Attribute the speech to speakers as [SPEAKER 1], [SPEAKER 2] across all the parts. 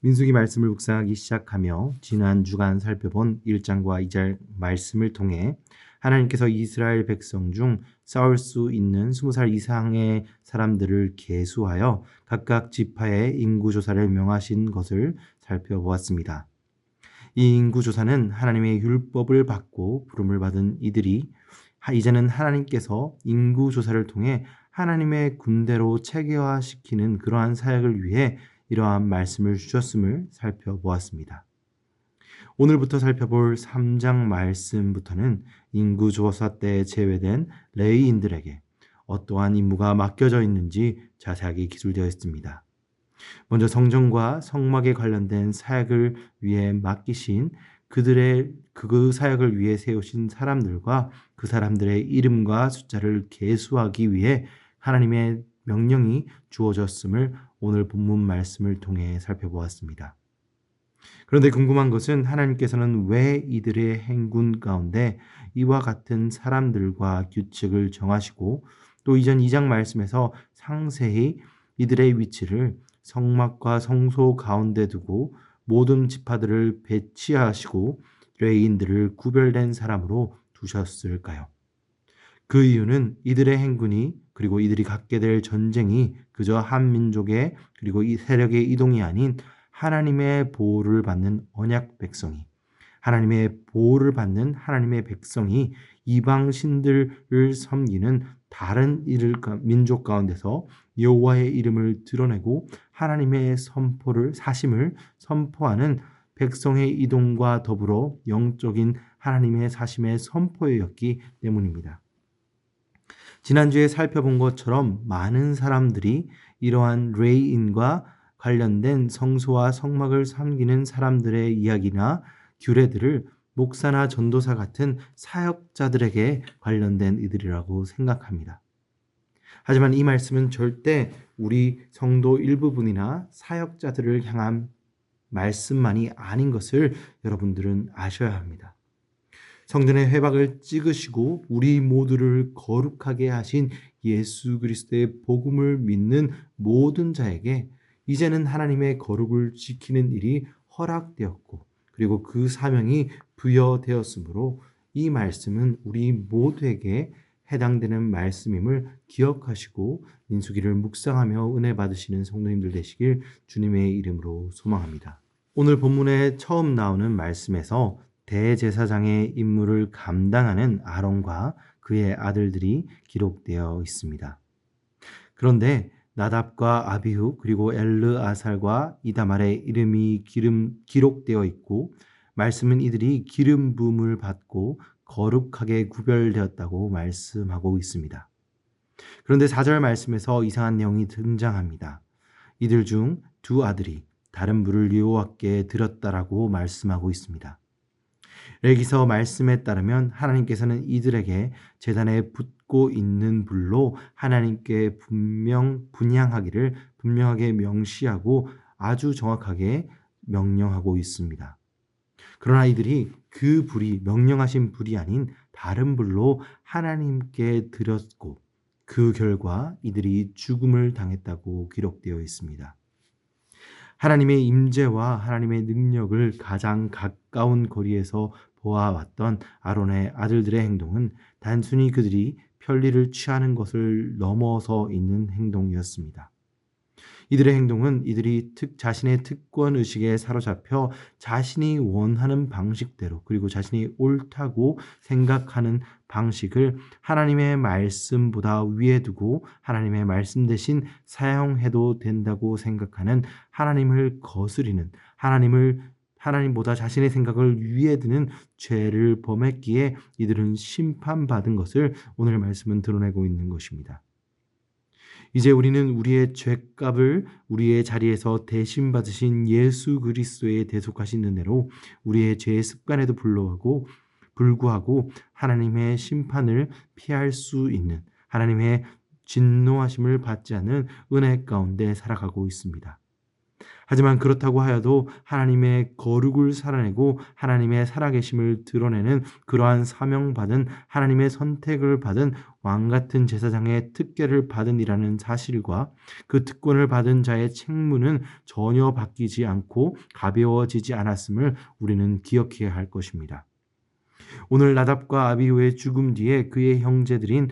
[SPEAKER 1] 민수기 말씀을 묵상하기 시작하며 지난 주간 살펴본 1장과 2장 말씀을 통해 하나님께서 이스라엘 백성 중 싸울 수 있는 20살 이상의 사람들을 계수하여 각각 지파의 인구조사를 명하신 것을 살펴보았습니다. 이 인구조사는 하나님의 율법을 받고 부름을 받은 이들이 이제는 하나님께서 인구조사를 통해 하나님의 군대로 체계화시키는 그러한 사역을 위해 이러한 말씀을 주셨음을 살펴보았습니다. 오늘부터 살펴볼 3장 말씀부터는 인구조사 때 제외된 레위인들에게 어떠한 임무가 맡겨져 있는지 자세하게 기술되어 있습니다. 먼저 성전과 성막에 관련된 사역을 위해 맡기신 그 사역을 위해 세우신 사람들과 그 사람들의 이름과 숫자를 계수하기 위해 하나님의 명령이 주어졌음을 오늘 본문 말씀을 통해 살펴보았습니다. 그런데 궁금한 것은 하나님께서는 왜 이들의 행군 가운데 이와 같은 사람들과 규칙을 정하시고 또 이전 2장 말씀에서 상세히 이들의 위치를 성막과 성소 가운데 두고 모든 지파들을 배치하시고 레위인들을 구별된 사람으로 두셨을까요? 그 이유는 이들의 행군이 그리고 이들이 갖게 될 전쟁이 그저 한 민족의 그리고 이 세력의 이동이 아닌 하나님의 보호를 받는 언약 백성이 하나님의 보호를 받는 하나님의 백성이 이방 신들을 섬기는 다른 민족 가운데서 여호와의 이름을 드러내고 하나님의 사심을 선포하는 백성의 이동과 더불어 영적인 하나님의 사심의 선포였기 때문입니다. 지난주에 살펴본 것처럼 많은 사람들이 이러한 레위인과 관련된 성소와 성막을 섬기는 사람들의 이야기나 규례들을 목사나 전도사 같은 사역자들에게 관련된 이들이라고 생각합니다. 하지만 이 말씀은 절대 우리 성도 일부분이나 사역자들을 향한 말씀만이 아닌 것을 여러분들은 아셔야 합니다. 성전의 회막을 찍으시고 우리 모두를 거룩하게 하신 예수 그리스도의 복음을 믿는 모든 자에게 이제는 하나님의 거룩을 지키는 일이 허락되었고 그리고 그 사명이 부여되었으므로 이 말씀은 우리 모두에게 해당되는 말씀임을 기억하시고 민수기를 묵상하며 은혜 받으시는 성도님들 되시길 주님의 이름으로 소망합니다. 오늘 본문에 처음 나오는 말씀에서 대제사장의 임무를 감당하는 아론과 그의 아들들이 기록되어 있습니다. 그런데 나답과 아비후 그리고 엘르아살과 이다말의 이름이 기록되어 있고 말씀은 이들이 기름 부음을 받고 거룩하게 구별되었다고 말씀하고 있습니다. 그런데 4절 말씀에서 이상한 내용이 등장합니다. 이들 중 두 아들이 다른 불을 여호와께 드렸다라고 말씀하고 있습니다. 레위기서 말씀에 따르면 하나님께서는 이들에게 제단에 붙고 있는 불로 하나님께 분양하기를 분명하게 명시하고 아주 정확하게 명령하고 있습니다. 그러나 이들이 그 불이 명령하신 불이 아닌 다른 불로 하나님께 드렸고 그 결과 이들이 죽음을 당했다고 기록되어 있습니다. 하나님의 임재와 하나님의 능력을 가장 가까운 거리에서 보아왔던 아론의 아들들의 행동은 단순히 그들이 편리를 취하는 것을 넘어서 있는 행동이었습니다. 이들의 행동은 이들이 자신의 특권 의식에 사로잡혀 자신이 원하는 방식대로 그리고 자신이 옳다고 생각하는 방식을 하나님의 말씀보다 위에 두고 하나님의 말씀 대신 사용해도 된다고 생각하는 하나님을 거스리는 하나님보다 자신의 생각을 위에 두는 죄를 범했기에 이들은 심판받은 것을 오늘 말씀은 드러내고 있는 것입니다. 이제 우리는 우리의 죄값을 우리의 자리에서 대신 받으신 예수 그리스도의 대속하신 은혜로 우리의 죄의 습관에도 불구하고 하나님의 심판을 피할 수 있는 하나님의 진노하심을 받지 않는 은혜 가운데 살아가고 있습니다. 하지만 그렇다고 하여도 하나님의 거룩을 살아내고 하나님의 살아계심을 드러내는 그러한 사명받은 하나님의 선택을 받은 왕같은 제사장의 특권을 받은 이라는 사실과 그 특권을 받은 자의 책무는 전혀 바뀌지 않고 가벼워지지 않았음을 우리는 기억해야 할 것입니다. 오늘 나답과 아비후의 죽음 뒤에 그의 형제들인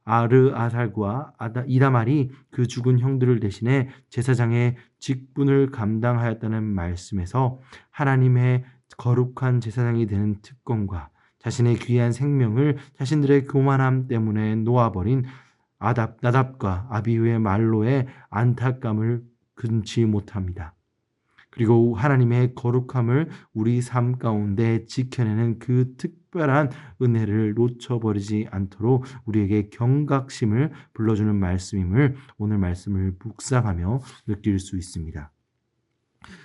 [SPEAKER 1] 아르아살과 이다말이 그 죽은 형들을 대신해 제사장의 직분을 감당하였다는 말씀에서 하나님의 거룩한 제사장이 되는 특권과 자신의 귀한 생명을 자신들의 교만함 때문에 놓아버린 나답과 아비후의 말로의 안타까움을 금치 못합니다. 그리고 하나님의 거룩함을 우리 삶 가운데 지켜내는 그 특별한 은혜를 놓쳐버리지 않도록 우리에게 경각심을 불러주는 말씀임을 오늘 말씀을 묵상하며 느낄 수 있습니다.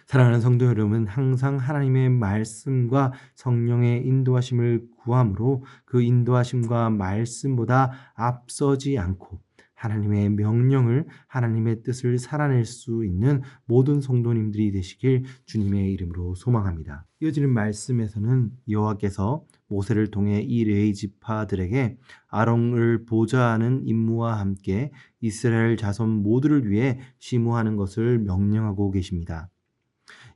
[SPEAKER 1] 사랑하는 성도 여러분, 항상 하나님의 말씀과 성령의 인도하심을 구함으로 그 인도하심과 말씀보다 앞서지 않고 하나님의 명령을, 하나님의 뜻을 살아낼 수 있는 모든 성도님들이 되시길 주님의 이름으로 소망합니다. 이어지는 말씀에서는 여호와께서 모세를 통해 이 레위 지파들에게 아론을 보좌하는 임무와 함께 이스라엘 자손 모두를 위해 시무하는 것을 명령하고 계십니다.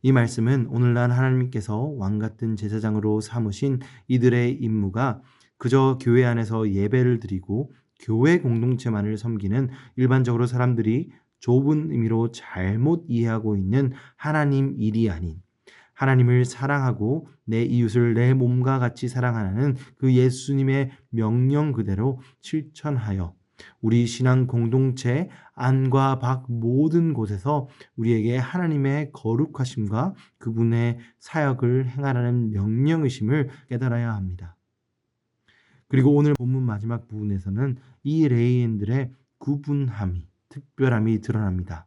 [SPEAKER 1] 이 말씀은 오늘날 하나님께서 왕같은 제사장으로 삼으신 이들의 임무가 그저 교회 안에서 예배를 드리고 교회 공동체만을 섬기는 일반적으로 사람들이 좁은 의미로 잘못 이해하고 있는 하나님 일이 아닌 하나님을 사랑하고 내 이웃을 내 몸과 같이 사랑하는 그 예수님의 명령 그대로 실천하여 우리 신앙 공동체 안과 밖 모든 곳에서 우리에게 하나님의 거룩하심과 그분의 사역을 행하라는 명령의심을 깨달아야 합니다. 그리고 오늘 본문 마지막 부분에서는 이 레위인들의 구분함이, 특별함이 드러납니다.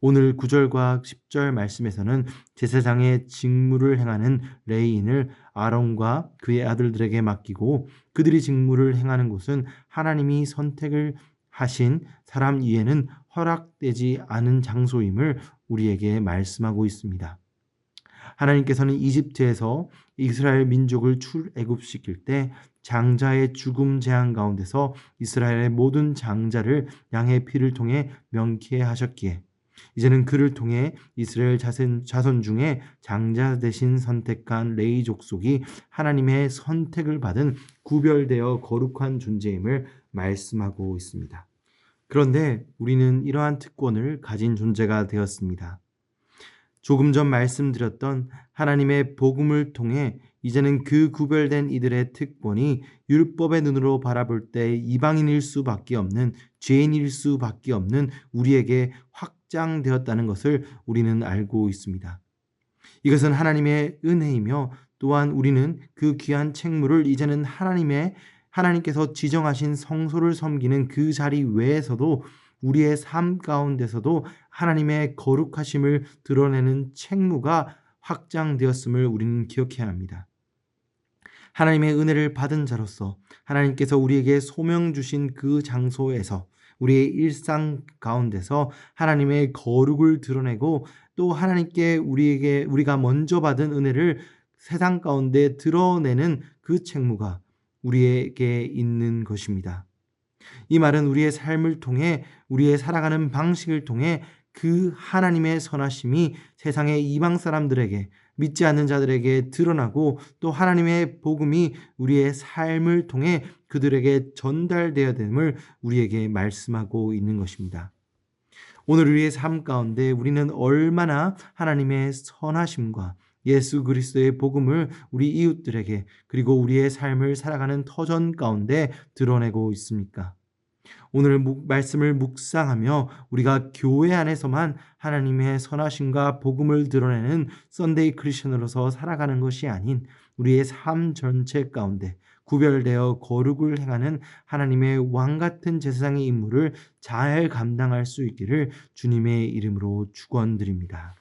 [SPEAKER 1] 오늘 9절과 10절 말씀에서는 제사장의 직무를 행하는 레위인을 아론과 그의 아들들에게 맡기고 그들이 직무를 행하는 곳은 하나님이 선택을 하신 사람 위에는 허락되지 않은 장소임을 우리에게 말씀하고 있습니다. 하나님께서는 이집트에서 이스라엘 민족을 출애굽시킬 때 장자의 죽음 재앙 가운데서 이스라엘의 모든 장자를 양의 피를 통해 명쾌하셨기에 이제는 그를 통해 이스라엘 자손 중에 장자 대신 선택한 레위 족속이 하나님의 선택을 받은 구별되어 거룩한 존재임을 말씀하고 있습니다. 그런데 우리는 이러한 특권을 가진 존재가 되었습니다. 조금 전 말씀드렸던 하나님의 복음을 통해 이제는 그 구별된 이들의 특권이 율법의 눈으로 바라볼 때 이방인일 수밖에 없는, 죄인일 수밖에 없는 우리에게 확장되었다는 것을 우리는 알고 있습니다. 이것은 하나님의 은혜이며 또한 우리는 그 귀한 책무를 이제는 하나님께서 지정하신 성소를 섬기는 그 자리 외에서도 우리의 삶 가운데서도 하나님의 거룩하심을 드러내는 책무가 확장되었음을 우리는 기억해야 합니다. 하나님의 은혜를 받은 자로서 하나님께서 우리에게 소명 주신 그 장소에서 우리의 일상 가운데서 하나님의 거룩을 드러내고 또 하나님께 우리가 먼저 받은 은혜를 세상 가운데 드러내는 그 책무가 우리에게 있는 것입니다. 이 말은 우리의 삶을 통해 우리의 살아가는 방식을 통해 그 하나님의 선하심이 세상의 이방 사람들에게 믿지 않는 자들에게 드러나고 또 하나님의 복음이 우리의 삶을 통해 그들에게 전달되어야 됨을 우리에게 말씀하고 있는 것입니다. 오늘 우리의 삶 가운데 우리는 얼마나 하나님의 선하심과 예수 그리스도의 복음을 우리 이웃들에게 그리고 우리의 삶을 살아가는 터전 가운데 드러내고 있습니까? 오늘 말씀을 묵상하며 우리가 교회 안에서만 하나님의 선하심과 복음을 드러내는 썬데이 크리스천으로서 살아가는 것이 아닌 우리의 삶 전체 가운데 구별되어 거룩을 행하는 하나님의 왕같은 제사장의 임무를 잘 감당할 수 있기를 주님의 이름으로 축원드립니다.